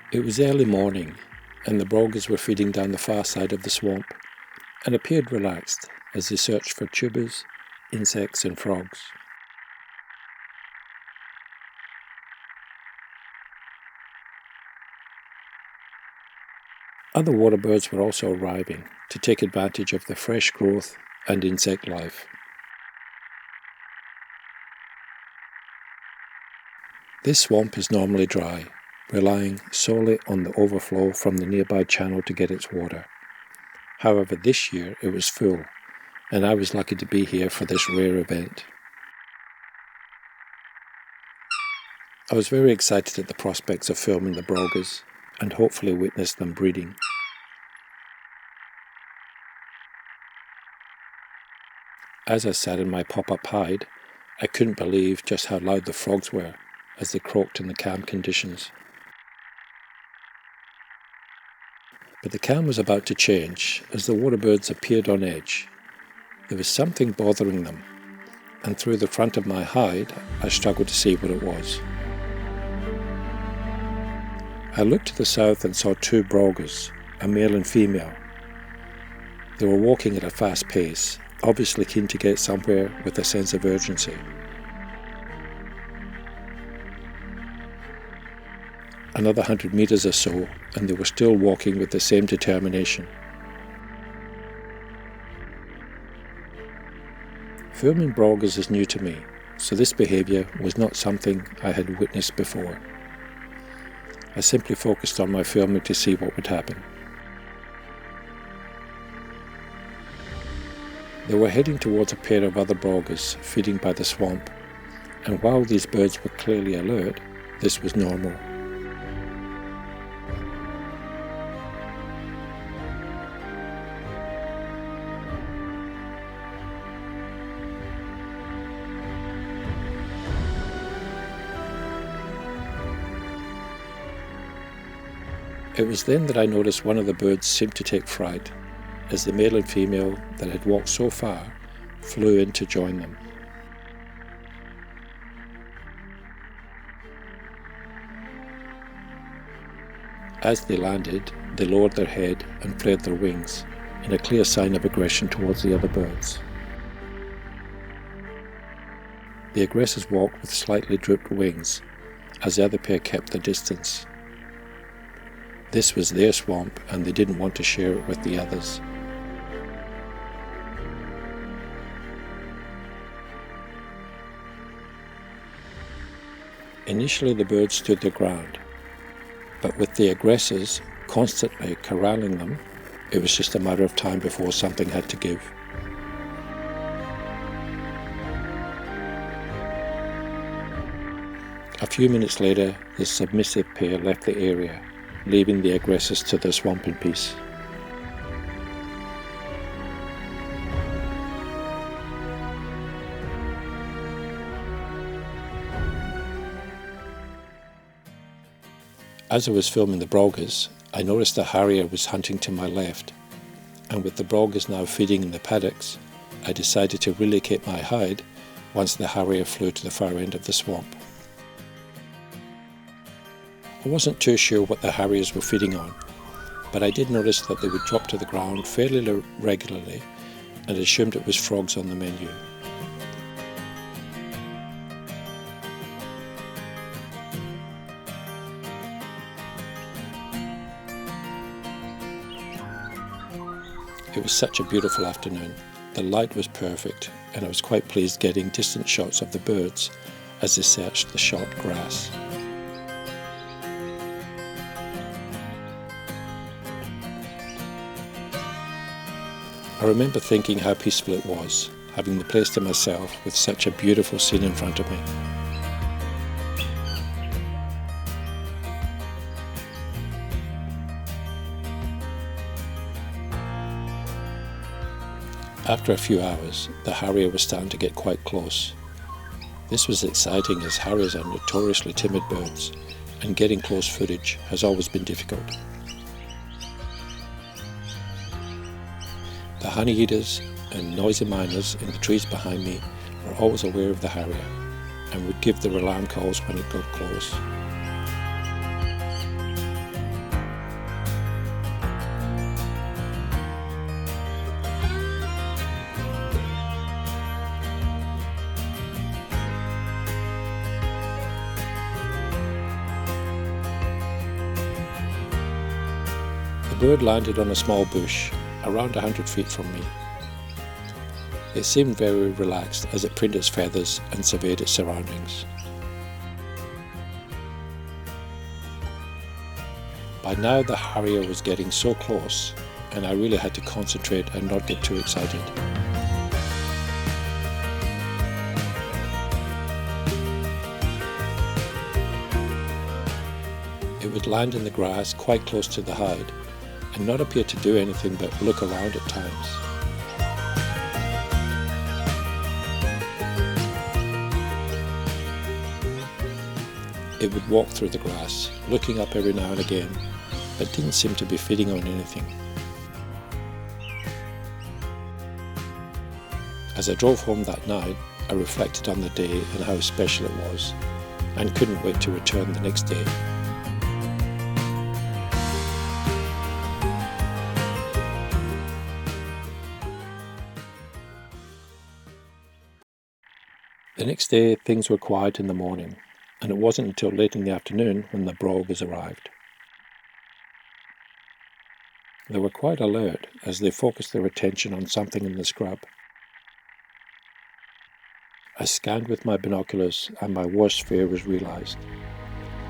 It was early morning, and the Brolgas were feeding down the far side of the swamp, and appeared relaxed as they searched for tubers, insects and frogs. Other water birds were also arriving to take advantage of the fresh growth and insect life. This swamp is normally dry, relying solely on the overflow from the nearby channel to get its water. However, this year it was full, and I was lucky to be here for this rare event. I was very excited at the prospects of filming the Brolgas and hopefully witness them breeding. As I sat in my pop-up hide, I couldn't believe just how loud the frogs were as they croaked in the calm conditions. But the calm was about to change as the water birds appeared on edge. There was something bothering them, and through the front of my hide I struggled to see what it was. I looked to the south and saw two Brolgas, a male and female. They were walking at a fast pace, obviously keen to get somewhere with a sense of urgency. Another 100 meters or so, and they were still walking with the same determination. Filming Brolgas is new to me, so this behaviour was not something I had witnessed before. I simply focused on my filming to see what would happen. They were heading towards a pair of other Brolgas feeding by the swamp, and while these birds were clearly alert, this was normal. It was then that I noticed one of the birds seemed to take fright, as the male and female that had walked so far flew in to join them. As they landed, they lowered their head and flared their wings, in a clear sign of aggression towards the other birds. The aggressors walked with slightly drooped wings, as the other pair kept their distance. This was their swamp, and they didn't want to share it with the others. Initially the birds stood their ground, but with the aggressors constantly corralling them, it was just a matter of time before something had to give. A few minutes later, the submissive pair left the area, leaving the aggressors to their swamp in peace. As I was filming the Brolgas, I noticed a harrier was hunting to my left, and with the Brolgas now feeding in the paddocks, I decided to relocate my hide once the harrier flew to the far end of the swamp. I wasn't too sure what the harriers were feeding on, but I did notice that they would drop to the ground fairly regularly and assumed it was frogs on the menu. It was such a beautiful afternoon. The light was perfect, and I was quite pleased getting distant shots of the birds as they searched the short grass. I remember thinking how peaceful it was, having the place to myself with such a beautiful scene in front of me. After a few hours, the harrier was starting to get quite close. This was exciting as harriers are notoriously timid birds, and getting close footage has always been difficult. The honey eaters and noisy miners in the trees behind me were always aware of the harrier and would give their alarm calls when it got close. bird landed on a small bush, around 100 feet from me. It seemed very relaxed as it preened its feathers and surveyed its surroundings. By now the harrier was getting so close, and I really had to concentrate and not get too excited. It would land in the grass quite close to the hide and not appear to do anything but look around at times. It would walk through the grass, looking up every now and again, but didn't seem to be feeding on anything. As I drove home that night, I reflected on the day and how special it was, and couldn't wait to return the next day. The next day, things were quiet in the morning, and it wasn't until late in the afternoon when the Brolgas arrived. They were quite alert as they focused their attention on something in the scrub. I scanned with my binoculars and my worst fear was realised.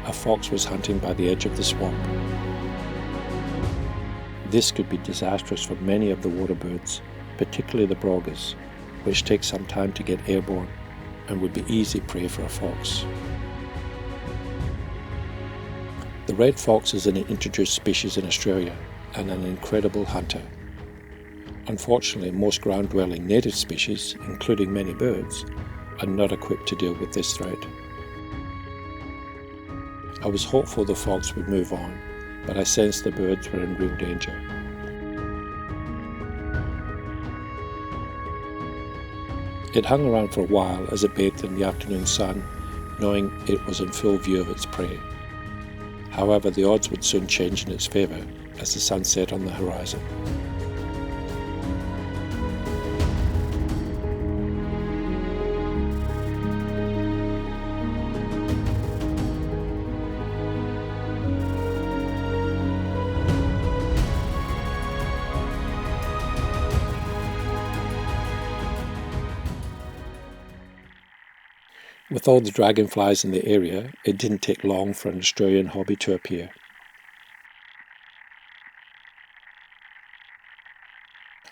A fox was hunting by the edge of the swamp. This could be disastrous for many of the water birds, particularly the Brolgas, which take some time to get airborne and would be easy prey for a fox. The red fox is an introduced species in Australia and an incredible hunter. Unfortunately, most ground-dwelling native species, including many birds, are not equipped to deal with this threat. I was hopeful the fox would move on, but I sensed the birds were in real danger. It hung around for a while as it bathed in the afternoon sun, knowing it was in full view of its prey. However, the odds would soon change in its favour as the sun set on the horizon. With all the dragonflies in the area, it didn't take long for an Australian hobby to appear.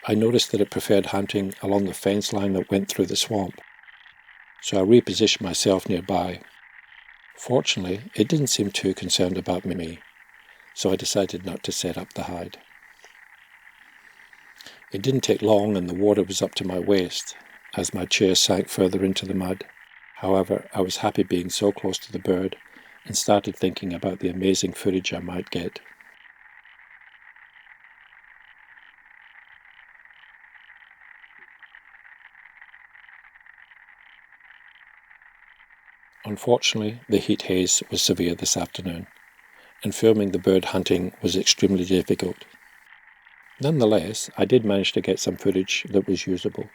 I noticed that it preferred hunting along the fence line that went through the swamp, so I repositioned myself nearby. Fortunately, it didn't seem too concerned about me, so I decided not to set up the hide. It didn't take long and the water was up to my waist as my chair sank further into the mud. However, I was happy being so close to the bird and started thinking about the amazing footage I might get. Unfortunately, the heat haze was severe this afternoon, and filming the bird hunting was extremely difficult. Nonetheless, I did manage to get some footage that was usable,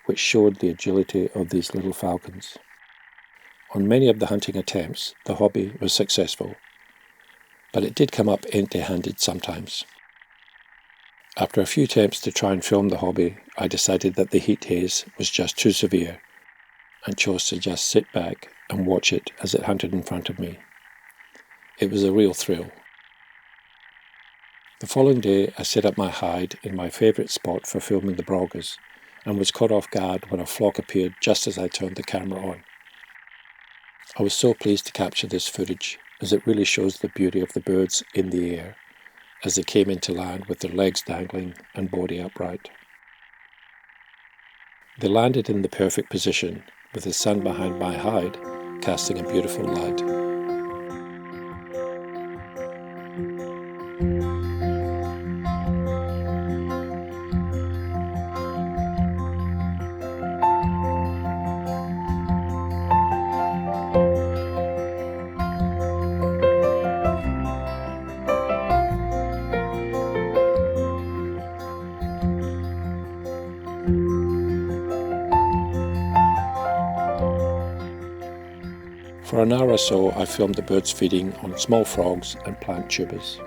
which showed the agility of these little falcons. On many of the hunting attempts, the hobby was successful, but it did come up empty-handed sometimes. After a few attempts to try and film the hobby, I decided that the heat haze was just too severe and chose to just sit back and watch it as it hunted in front of me. It was a real thrill. The following day, I set up my hide in my favourite spot for filming the Brolgas and was caught off guard when a flock appeared just as I turned the camera on. I was so pleased to capture this footage, as it really shows the beauty of the birds in the air as they came into land with their legs dangling and body upright. They landed in the perfect position, with the sun behind my hide casting a beautiful light. For an hour or so, I filmed the birds feeding on small frogs and plant tubers.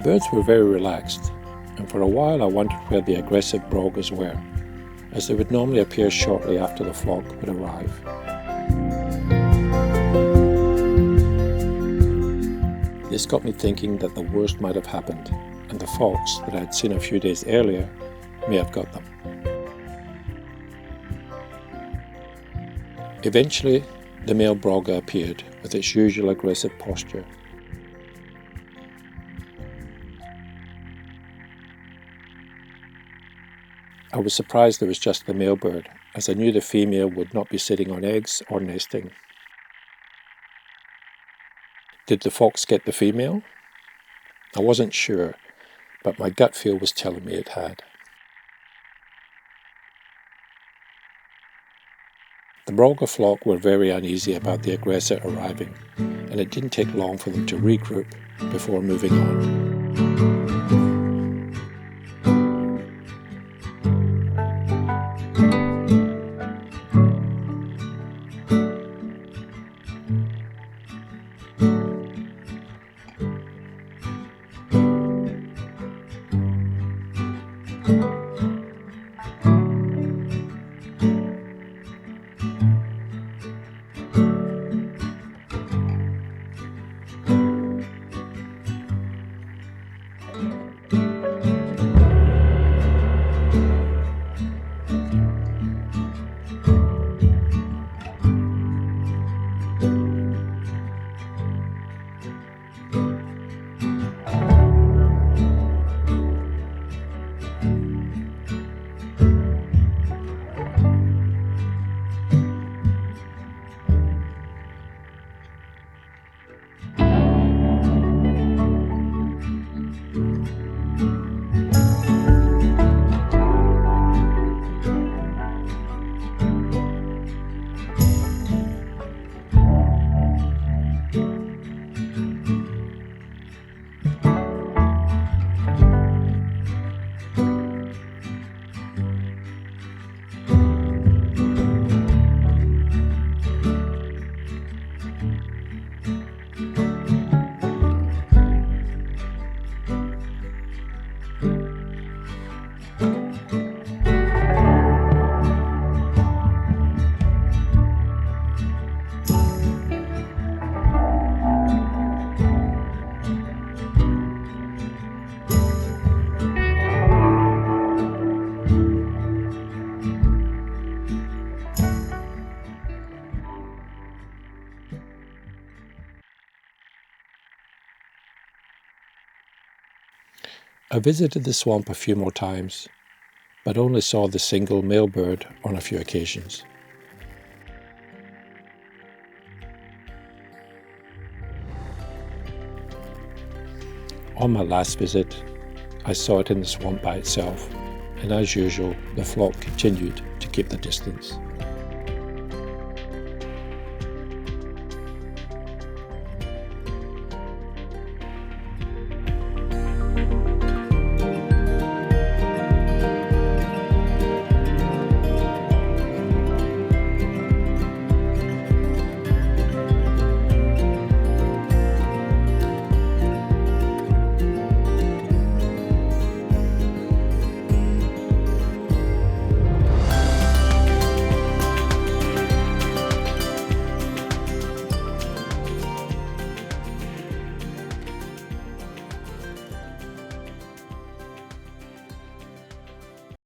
birds were very relaxed, and for a while I wondered where the aggressive Brolgas were, as they would normally appear shortly after the flock would arrive. This got me thinking that the worst might have happened, and the fox that I had seen a few days earlier may have got them. Eventually, the male Brolga appeared with its usual aggressive posture. I was surprised it was just the male bird, as I knew the female would not be sitting on eggs or nesting. Did the fox get the female? I wasn't sure, but my gut feel was telling me it had. The Brolga flock were very uneasy about the aggressor arriving, and it didn't take long for them to regroup before moving on. I visited the swamp a few more times, but only saw the single male bird on a few occasions. On my last visit, I saw it in the swamp by itself, and as usual, the flock continued to keep the distance.